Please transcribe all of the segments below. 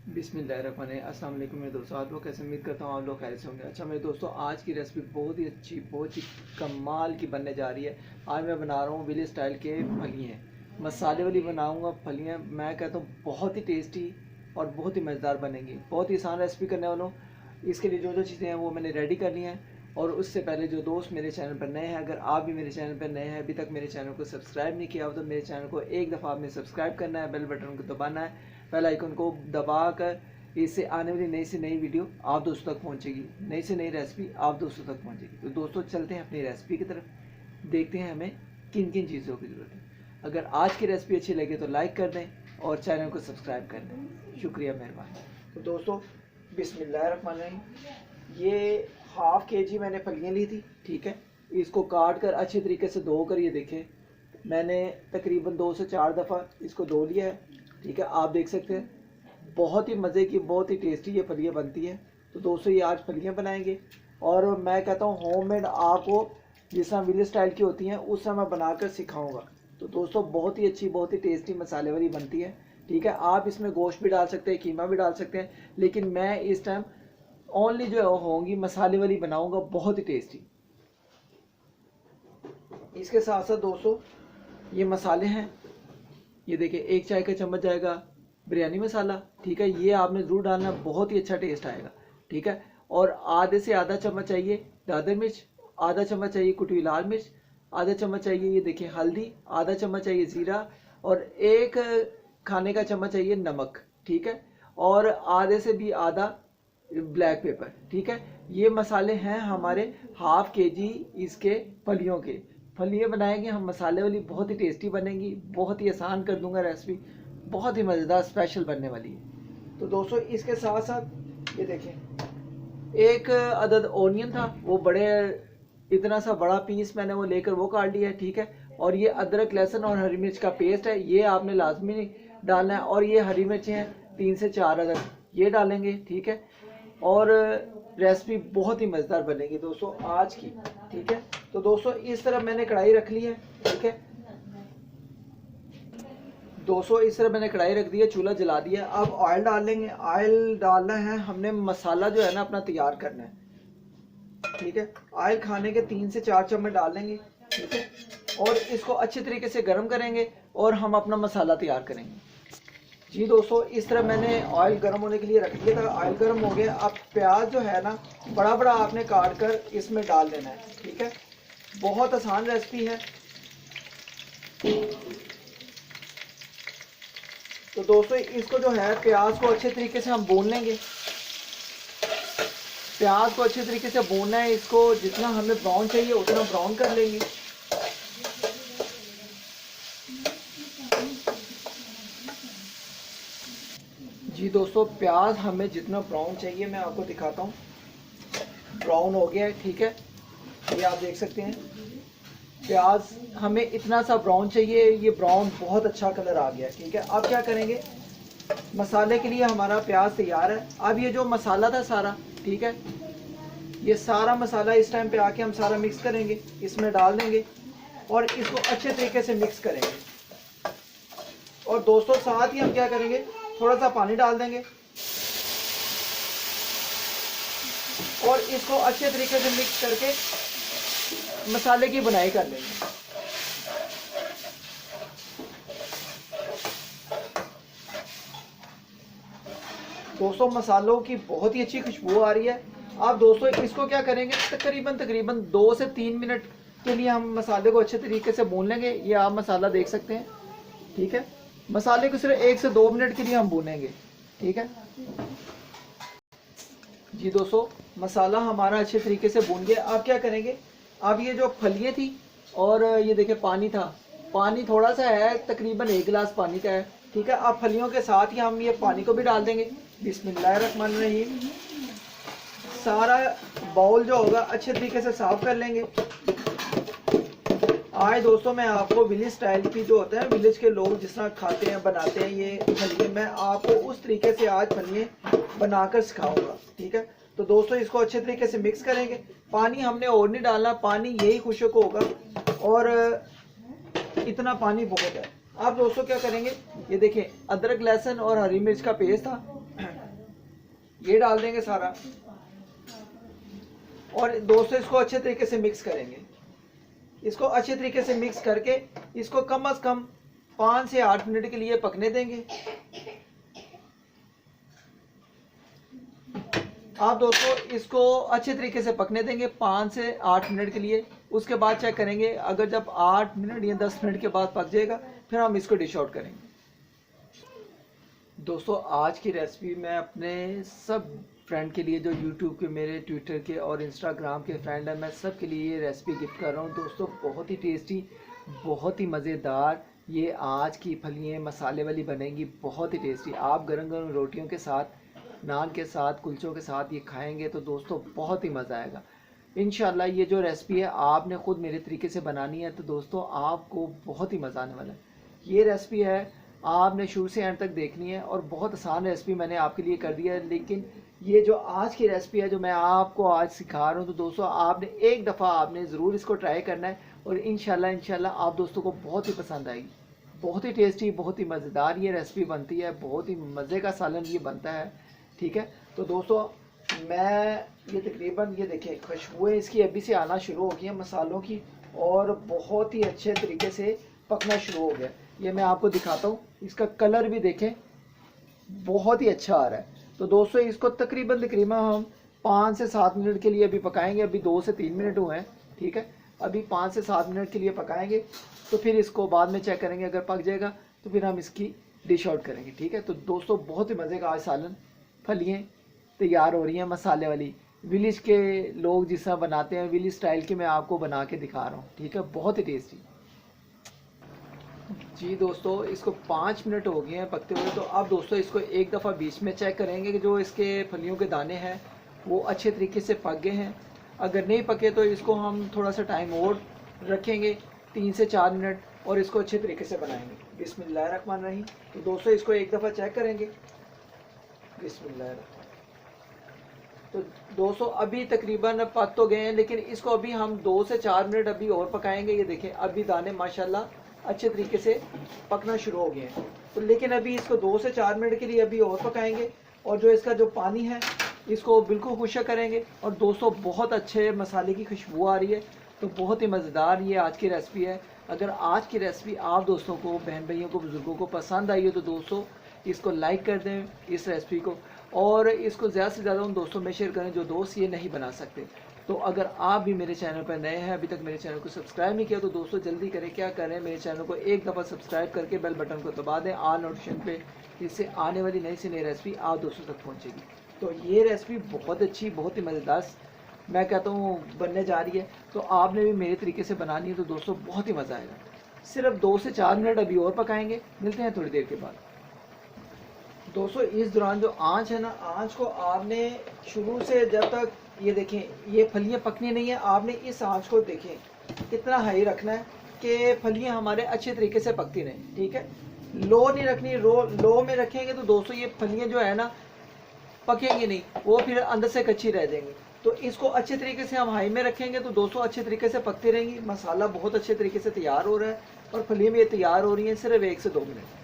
बिस्मिल्लाहिर्रहमानिर्रहीम। अस्सलाम वालेकुम मेरे दोस्तों, आप लोग कैसे? उम्मीद करता हूँ आप लोग खैर से होंगे। अच्छा मेरे दोस्तों, आज की रेसिपी बहुत ही अच्छी, बहुत ही कमाल की बनने जा रही है। आज मैं बना रहा हूँ विलेज स्टाइल के फलियाँ, मसाले वाली बनाऊँगा फलियाँ। मैं कहता हूँ बहुत ही टेस्टी और बहुत ही मज़ेदार बनेंगी। बहुत ही आसान रेसिपी करने वाला हूँ। इसके लिए जो जो चीज़ें हैं वो मैंने रेडी कर ली हैं। और उससे पहले जो दोस्त मेरे चैनल पर नए हैं, अगर आप भी मेरे चैनल पर नए हैं, अभी तक मेरे चैनल को सब्सक्राइब नहीं किया हो तो मेरे चैनल को एक दफ़ा आपने सब्सक्राइब करना है, बेल बटन को दबाना है, बेल आइकन को दबाकर इससे आने वाली नई से नई वीडियो आप दोस्तों तक पहुंचेगी, नई से नई रेसिपी आप दोस्तों तक पहुंचेगी। तो दोस्तों चलते हैं अपनी रेसिपी की तरफ, देखते हैं हमें किन किन चीज़ों की ज़रूरत है। अगर आज की रेसिपी अच्छी लगे तो लाइक कर दें और चैनल को सब्सक्राइब कर दें, शुक्रिया मेहरबानी। तो दोस्तों बिस्मिल्लाहिर्रहमानिर्रहीम, ये हाफ के जी मैंने फलियाँ ली थी, ठीक है। इसको काट कर अच्छी तरीके से धो कर, ये देखें मैंने तकरीबन 2 से 4 दफ़ा इसको धो लिया है, ठीक है। आप देख सकते हैं बहुत ही मज़े की, बहुत ही टेस्टी ये फलियाँ बनती हैं। तो दोस्तों ये आज फलियाँ बनाएंगे और मैं कहता हूँ होममेड आपको जिस तरह विलेज स्टाइल की होती हैं उस तरह मैं बनाकर सिखाऊंगा। तो दोस्तों बहुत ही अच्छी, बहुत ही टेस्टी मसाले वाली बनती है, ठीक है। आप इसमें गोश्त भी डाल सकते हैं, कीमा भी डाल सकते हैं, लेकिन मैं इस टाइम ओनली जो होंगी मसाले वाली बनाऊंगा, बहुत ही टेस्टी। इसके साथ साथ दोस्तों ये मसाले हैं, ये देखिए 1 चाय का चम्मच जाएगा बिरयानी मसाला, ठीक है। ये आपने ज़रूर डालना, बहुत ही अच्छा टेस्ट आएगा, ठीक है। और आधे से आधा चम्मच चाहिए दादर मिर्च, आधा चम्मच चाहिए कुटी हुई लाल मिर्च, आधा चम्मच चाहिए ये देखिए हल्दी, आधा चम्मच चाहिए ज़ीरा और 1 खाने का चम्मच चाहिए नमक, ठीक है। और आधे से भी आधा ब्लैक पेपर, ठीक है। ये मसाले हैं हमारे हाफ के जी इसके फलियों के। फलियाँ बनाएंगे हम मसाले वाली, बहुत ही टेस्टी बनेंगी, बहुत ही आसान कर दूंगा रेसिपी, बहुत ही मज़ेदार स्पेशल बनने वाली है। तो दोस्तों इसके साथ साथ ये देखें 1 अदद ओनियन था, वो बड़े इतना सा बड़ा पीस मैंने वो लेकर वो काट लिया है, ठीक है। और ये अदरक लहसुन और हरी मिर्च का पेस्ट है, ये आपने लाजमी डालना है। और ये हरी मिर्चें हैं 3 से 4 अदद, ये डालेंगे, ठीक है। और रेसिपी बहुत ही मज़ेदार बनेगी दोस्तों आज की, ठीक है। तो दोस्तों इस तरह मैंने कढ़ाई रख ली है, ठीक है। दोस्तों इस तरह मैंने कढ़ाई रख दी है, चूल्हा जला दिया। अब ऑयल डाल लेंगे। ऑयल डालना है हमने, मसाला जो है ना अपना तैयार करना है, ठीक है। ऑयल खाने के 3 से 4 चम्मच डाल लेंगे, ठीक है। और इसको अच्छे तरीके से गर्म करेंगे और हम अपना मसाला तैयार करेंगे। जी दोस्तों इस तरह मैंने ऑयल गर्म होने के लिए रख दिया था, ऑयल गर्म हो गया। अब प्याज जो है ना बड़ा बड़ा आपने काट कर इसमें डाल देना है, ठीक है। बहुत आसान रेसिपी है। तो दोस्तों इसको जो है प्याज को अच्छे तरीके से हम भून लेंगे। प्याज को अच्छे तरीके से भूनना है, इसको जितना हमें ब्राउन चाहिए उतना ब्राउन कर लेंगे। जी दोस्तों प्याज हमें जितना ब्राउन चाहिए मैं आपको दिखाता हूँ, ब्राउन हो गया है, ठीक है। ये आप देख सकते हैं प्याज हमें इतना सा ब्राउन चाहिए, ये ब्राउन बहुत अच्छा कलर आ गया, ठीक है। अब क्या करेंगे, मसाले के लिए हमारा प्याज तैयार है। अब ये जो मसाला था सारा, ठीक है, ये सारा मसाला इस टाइम पे आके हम सारा मिक्स करेंगे, इसमें डाल देंगे और इसको अच्छे तरीके से मिक्स करेंगे। और दोस्तों साथ ही हम क्या करेंगे, थोड़ा सा पानी डाल देंगे और इसको अच्छे तरीके से मिक्स करके मसाले की बुनाई कर लेंगे। दोस्तों मसालों की बहुत ही अच्छी खुशबू आ रही है। आप दोस्तों इसको क्या करेंगे, तकरीबन 2 से 3 मिनट के लिए हम मसाले को अच्छे तरीके से भून लेंगे। ये आप मसाला देख सकते हैं, ठीक है। मसाले को सिर्फ 1 से 2 मिनट के लिए हम भूनेंगे, ठीक है। जी दोस्तों मसाला हमारा अच्छे तरीके से भून गया। अब क्या करेंगे, अब ये जो फलियाँ थी और ये देखिए पानी था, पानी थोड़ा सा है, तकरीबन 1 गिलास पानी का है, ठीक है। अब फलियों के साथ ही हम ये पानी को भी डाल देंगे। बिस्मिल्लाहिर्रहमानिर्रहीम। सारा बाउल जो होगा अच्छे तरीके से साफ कर लेंगे। आज दोस्तों मैं आपको विलेज स्टाइल की जो होता है, विलेज के लोग जिस तरह खाते हैं बनाते हैं ये फलियाँ, मैं आपको उस तरीके से आज फलियाँ बनाकर सिखाऊंगा, ठीक है। तो दोस्तों इसको अच्छे तरीके से मिक्स करेंगे। पानी हमने और नहीं डालना, पानी यही खुशक होगा और इतना पानी बहुत है। अब दोस्तों क्या करेंगे, ये देखें अदरक लहसुन और हरी मिर्च का पेस्ट था, ये डाल देंगे सारा, और दोस्तों इसको अच्छे तरीके से मिक्स करेंगे। इसको अच्छे तरीके से मिक्स करके इसको कम से कम 5 से 8 मिनट के लिए पकने देंगे। आप दोस्तों इसको अच्छे तरीके से पकने देंगे 5 से 8 मिनट के लिए। उसके बाद चेक करेंगे, अगर जब 8 मिनट या 10 मिनट के बाद पक जाएगा फिर हम इसको डिश आउट करेंगे। दोस्तों आज की रेसिपी मैं अपने सब फ्रेंड के लिए, जो यूट्यूब के, मेरे ट्विटर के और इंस्टाग्राम के फ्रेंड हैं, मैं सब के लिए ये रेसिपी गिफ्ट कर रहा हूँ। दोस्तों बहुत ही टेस्टी, बहुत ही मज़ेदार ये आज की फलियाँ मसाले वाली बनेंगी, बहुत ही टेस्टी। आप गरम गरम रोटियों के साथ, नान के साथ, कुलचों के साथ ये खाएंगे तो दोस्तों बहुत ही मज़ा आएगा। इंशाल्लाह ये जो रेसिपी है आपने ख़ुद मेरे तरीके से बनानी है तो दोस्तों आपको बहुत ही मज़ा आने वाला है। ये रेसिपी है आपने शुरू से एंड तक देखनी है, और बहुत आसान रेसिपी मैंने आपके लिए कर दिया है। लेकिन ये जो आज की रेसिपी है जो मैं आपको आज सिखा रहा हूँ तो दोस्तों आपने एक दफ़ा आपने ज़रूर इसको ट्राई करना है, और इंशाल्लाह आप दोस्तों को बहुत ही पसंद आएगी। बहुत ही टेस्टी, बहुत ही मज़ेदार ये रेसिपी बनती है, बहुत ही मज़े का सालन ये बनता है। ठीक है, तो दोस्तों मैं ये तकरीबन ये देखें खुशबुएँ इसकी अभी से आना शुरू हो गई हैं मसालों की, और बहुत ही अच्छे तरीके से पकना शुरू हो गया। ये मैं आपको दिखाता हूँ, इसका कलर भी देखें बहुत ही अच्छा आ रहा है। तो दोस्तों इसको तकरीबन हम 5 से 7 मिनट के लिए अभी पकाएंगे। अभी 2 से 3 मिनट हुए हैं। ठीक है, अभी 5 से 7 मिनट के लिए पकाएंगे, तो फिर इसको बाद में चेक करेंगे, अगर पक जाएगा तो फिर हम इसकी डिश आउट करेंगे। ठीक है, तो दोस्तों बहुत ही मज़े का आज सालन फलियाँ तैयार हो रही हैं मसाले वाली। विलेज के लोग जिस तरह बनाते हैं, विलेज स्टाइल के मैं आपको बना के दिखा रहा हूँ। ठीक है, बहुत ही टेस्टी। जी दोस्तों इसको 5 मिनट हो गए हैं पकते हुए। तो अब दोस्तों इसको एक दफ़ा बीच में चेक करेंगे कि जो इसके फलियों के दाने हैं वो अच्छे तरीके से पक गए हैं। अगर नहीं पके तो इसको हम थोड़ा सा टाइम और रखेंगे, 3 से 4 मिनट, और इसको अच्छे तरीके से बनाएंगे। बिस्मिल्लाहिर्रहमानिर्रहीम। तो दोस्तों इसको एक दफ़ा चेक करेंगे। बिस्मिल्लाहिर्रहमानिर्रहीम। तो दोस्तों अभी तकरीबन पक तो गए हैं, लेकिन इसको अभी हम 2 से 4 मिनट अभी और पकाएंगे। ये देखें अभी दाने माशाल्लाह अच्छे तरीके से पकना शुरू हो गए हैं। तो लेकिन अभी इसको 2 से 4 मिनट के लिए अभी और पकाएंगे, और जो इसका जो पानी है इसको बिल्कुल खुश्क करेंगे। और दोस्तों बहुत अच्छे मसाले की खुशबू आ रही है, तो बहुत ही मज़ेदार ये आज की रेसिपी है। अगर आज की रेसिपी आप दोस्तों को, बहन भाइयों को, बुज़ुर्गों को पसंद आई हो तो दोस्तों इसको लाइक कर दें इस रेसिपी को, और इसको ज़्यादा से ज़्यादा उन दोस्तों में शेयर करें जो दोस्त ये नहीं बना सकते। तो अगर आप भी मेरे चैनल पर नए हैं, अभी तक मेरे चैनल को सब्सक्राइब नहीं किया तो दोस्तों जल्दी करें। क्या करें, मेरे चैनल को एक दफ़ा सब्सक्राइब करके बेल बटन को दबा दें ऑल नोटिफिकेशन पे, इससे आने वाली नई से नई रेसिपी आप दोस्तों तक पहुंचेगी। तो ये रेसिपी बहुत अच्छी, बहुत ही मज़ेदार मैं कहता हूँ बनने जा रही है। तो आपने भी मेरे तरीके से बनानी है तो दोस्तों बहुत ही मज़ा आएगा। सिर्फ 2 से 4 मिनट अभी और पकाएंगे, मिलते हैं थोड़ी देर के बाद। दोस्तों इस दौरान जो आँच है ना, आँच को आपने शुरू से जब तक ये देखें ये फलियाँ पकनी नहीं है, आपने इस आँच को देखें कितना हाई रखना है कि फलियाँ हमारे अच्छे तरीके से पकती रहें। ठीक है, लो नहीं रखनी। लो में रखेंगे तो दोस्तों ये फलियाँ जो है ना पकेंगी नहीं, वो फिर अंदर से कच्ची रह जाएंगी। तो इसको अच्छे तरीके से हम हाई में रखेंगे तो दोस्तों अच्छे तरीके से पकती रहेंगी। मसाला बहुत अच्छे तरीके से तैयार हो रहा है, और फलियाँ भी तैयार हो रही हैं सिर्फ 1 से 2 मिनट।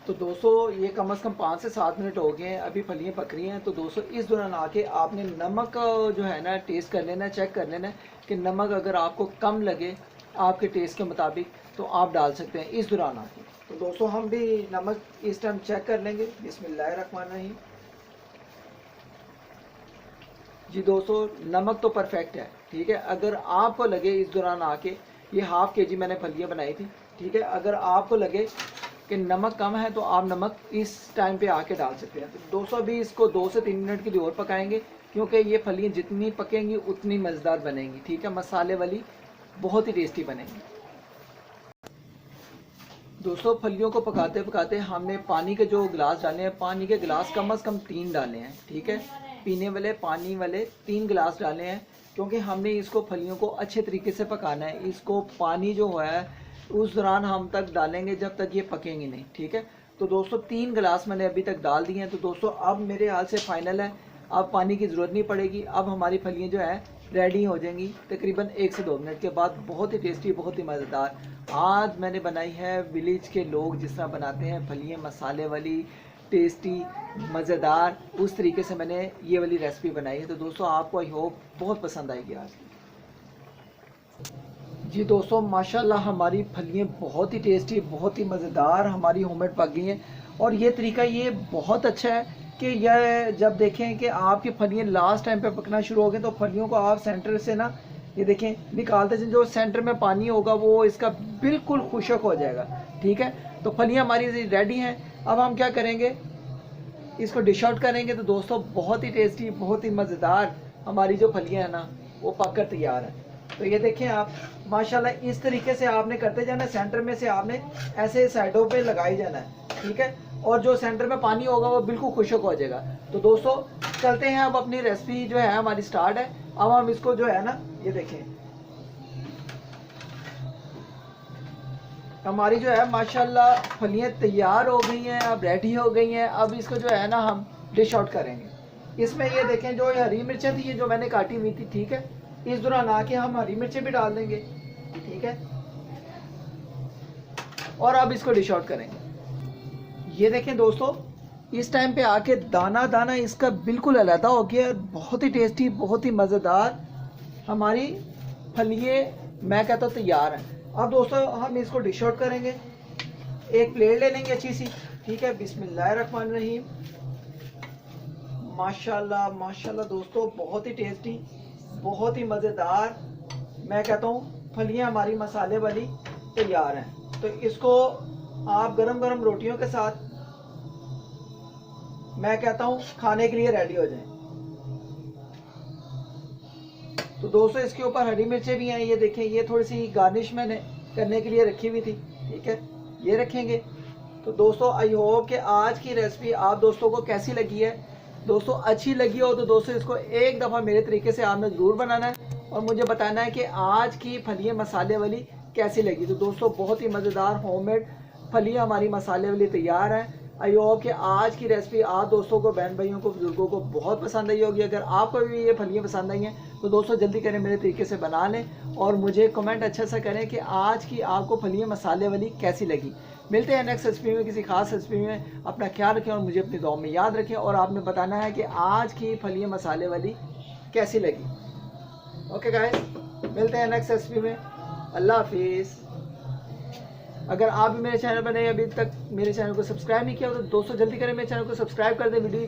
तो दोस्तों ये कम से कम 5 से 7 मिनट हो गए हैं, अभी फलियाँ पक रही हैं। तो दोस्तों इस दौरान आके आपने नमक जो है ना टेस्ट कर लेना, चेक कर लेना कि नमक अगर आपको कम लगे आपके टेस्ट के मुताबिक तो आप डाल सकते हैं इस दौरान आके। तो दोस्तों हम भी नमक इस टाइम चेक कर लेंगे। बिस्मिल्लाहिर्रहमानिर्रहीम। जी दोस्तों नमक तो परफेक्ट है। ठीक है, अगर आपको लगे इस दौरान आके, ये हाफ के जी मैंने फलियाँ बनाई थी। ठीक है, अगर आपको लगे कि नमक कम है तो आप नमक इस टाइम पे आके डाल सकते हैं। तो दोस्तों अभी इसको 2 से 3 मिनट के लिए और पकाएंगे, क्योंकि ये फलियाँ जितनी पकेंगी उतनी मज़ेदार बनेंगी। ठीक है, मसाले वाली बहुत ही टेस्टी बनेंगी। दोस्तों फलियों को पकाते पकाते हमने पानी के जो गिलास डाले हैं, पानी के गिलास कम से कम 3 डाले हैं। ठीक है, पीने वाले पानी वाले 3 गिलास डाले हैं, क्योंकि हमने इसको फलियों को अच्छे तरीके से पकाना है। इसको पानी जो है उस दौरान हम तक डालेंगे जब तक ये पकेंगे नहीं। ठीक है, तो दोस्तों 3 गिलास मैंने अभी तक डाल दिए हैं। तो दोस्तों अब मेरे हाल से फाइनल है, अब पानी की ज़रूरत नहीं पड़ेगी। अब हमारी फलियाँ जो है रेडी हो जाएंगी तकरीबन 1 से 2 मिनट के बाद। बहुत ही टेस्टी, बहुत ही मज़ेदार आज मैंने बनाई है। विलेज के लोग जिस तरह बनाते हैं फलियाँ मसाले वाली, टेस्टी मज़ेदार, उस तरीके से मैंने ये वाली रेसिपी बनाई है। तो दोस्तों आपको आई होप बहुत पसंद आएगी आज की। जी दोस्तों माशाल्लाह हमारी फलियाँ बहुत ही टेस्टी, बहुत ही मज़ेदार हमारी होममेड पक गई हैं। और ये तरीका ये बहुत अच्छा है कि यह जब देखें कि आपकी फलियाँ लास्ट टाइम पे पकना शुरू हो गए तो फलियों को आप सेंटर से ना ये देखें निकालते हैं, जो सेंटर में पानी होगा वो इसका बिल्कुल खुश्क हो जाएगा। ठीक है, तो फलियाँ हमारी रेडी हैं। अब हम क्या करेंगे, इसको डिश आउट करेंगे। तो दोस्तों बहुत ही टेस्टी, बहुत ही मज़ेदार हमारी जो फलियाँ हैं ना वो पक कर तैयार हैं। तो ये देखें आप माशाल्लाह इस तरीके से आपने करते जाना, सेंटर में से आपने ऐसे साइडों पे लगाई जाना है। ठीक है, और जो सेंटर में पानी होगा वो बिल्कुल खुश्क हो जाएगा। तो दोस्तों चलते हैं, अब अपनी रेसिपी जो है हमारी स्टार्ट है। अब हम इसको जो है ना ये देखें हमारी जो है माशाल्लाह फलियाँ तैयार हो गई हैं, अब रेडी हो गई हैं। अब इसको जो है ना हम डिश आउट करेंगे। इसमें ये देखें जो हरी मिर्चें थी ये जो मैंने काटी हुई थी, ठीक है, इस दौरान आके हम हरी मिर्चें भी डाल देंगे। ठीक है, और अब इसको डिश आउट करेंगे। ये देखें दोस्तों इस टाइम पे आके दाना दाना इसका बिल्कुल अलग हो गया। बहुत ही टेस्टी, बहुत ही मज़ेदार हमारी फलियाँ मैं कहता हूँ तैयार हैं। अब दोस्तों हम इसको डिश आउट करेंगे। एक प्लेट ले लेंगे अच्छी सी। ठीक है, बिस्मिल्लाहिर्रहमानिर्रहीम। माशाल्लाह माशाल्लाह दोस्तों बहुत ही टेस्टी, बहुत ही मज़ेदार मैं कहता हूँ फलियाँ हमारी मसाले वाली तैयार हैं। तो इसको आप गरम गरम रोटियों के साथ मैं कहता हूँ खाने के लिए रेडी हो जाएं। तो दोस्तों इसके ऊपर हरी मिर्चें भी हैं, ये देखें, ये थोड़ी सी गार्निश मैंने करने के लिए रखी हुई थी। ठीक है, ये रखेंगे। तो दोस्तों आई होप कि आज की रेसिपी आप दोस्तों को कैसी लगी है। दोस्तों अच्छी लगी हो तो दोस्तों इसको एक दफ़ा मेरे तरीके से आपने ज़रूर बनाना है और मुझे बताना है कि आज की फलियाँ मसाले वाली कैसी लगी। तो दोस्तों बहुत ही मज़ेदार होममेड फलियाँ हमारी मसाले वाली तैयार हैं। आई होप कि आज की रेसिपी आप दोस्तों को, बहन भाइयों को, बुजुर्गों को बहुत पसंद आई होगी। अगर आपको भी ये फलियाँ पसंद आई हैं तो दोस्तों जल्दी करें, मेरे तरीके से बना लें और मुझे कमेंट अच्छा सा करें कि आज की आपको फलियाँ मसाले वाली कैसी लगी। मिलते हैं नेक्स्ट रेसिपी में, किसी खास रेसिपी में। अपना ख्याल रखें और मुझे अपनी दुआ में याद रखें। और आपने बताना है कि आज की फलियाँ मसाले वाली कैसी लगी। ओके गाइस, मिलते हैं नेक्स्ट रेसिपी में। अल्लाह हाफिज़। अगर आप भी मेरे चैनल पर नहीं, अभी तक मेरे चैनल को सब्सक्राइब नहीं किया हो तो दोस्तों जल्दी करें, मेरे चैनल को सब्सक्राइब कर दें। वीडियो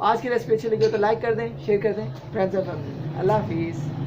आज की रेसिपी अच्छी लगी हो तो लाइक कर दें, शेयर कर दें फ्रेंड्स एंड फैमिली। अल्लाह हाफिज़।